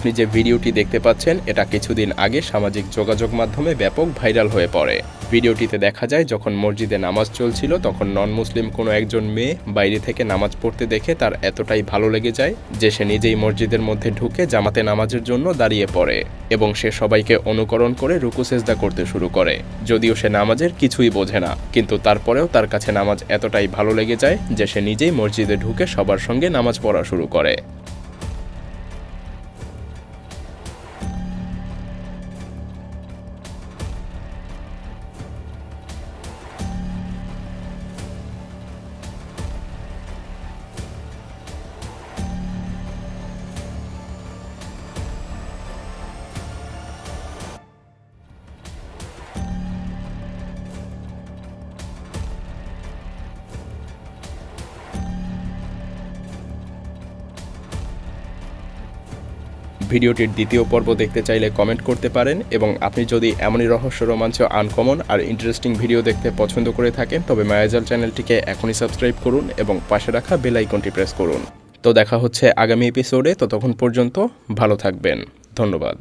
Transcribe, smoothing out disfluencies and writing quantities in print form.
আপনি যে ভিডিওটি দেখতে পাচ্ছেন এটা কিছুদিন আগে সামাজিক যোগাযোগ মাধ্যমে ব্যাপক ভাইরাল হয়ে পড়ে। ভিডিওটিতে দেখা যায় যখন মসজিদে নামাজ চলছিল তখন নন মুসলিম কোনো একজন মেয়ে বাইরে থেকে নামাজ পড়তে দেখে তার এতটাই ভালো লেগে যায় যে সে নিজেই মসজিদের মধ্যে ঢুকে জামাতে নামাজের জন্য দাঁড়িয়ে পড়ে এবং সে সবাইকে অনুকরণ করে রুকু সেজদা করতে শুরু করে। যদিও সে নামাজের কিছুই বোঝে না, কিন্তু তারপরেও তার কাছে নামাজ এতটাই ভালো লেগে যায় যে সে নিজেই মসজিদে ঢুকে সবার সঙ্গে নামাজ পড়া শুরু করে। ভিডিওটির দ্বিতীয় পর্ব দেখতে চাইলে কমেন্ট করতে পারেন, এবং আপনি যদি এমনই রহস্য, রোমাঞ্চ, আনকমন আর ইন্টারেস্টিং ভিডিও দেখতে পছন্দ করে থাকেন তবে মায়াজাল চ্যানেলটিকে এখনই সাবস্ক্রাইব করুন এবং পাশে রাখা বেল আইকনটি প্রেস করুন। তো দেখা হচ্ছে আগামী এপিসোডে, ততক্ষণ পর্যন্ত ভালো থাকবেন। ধন্যবাদ।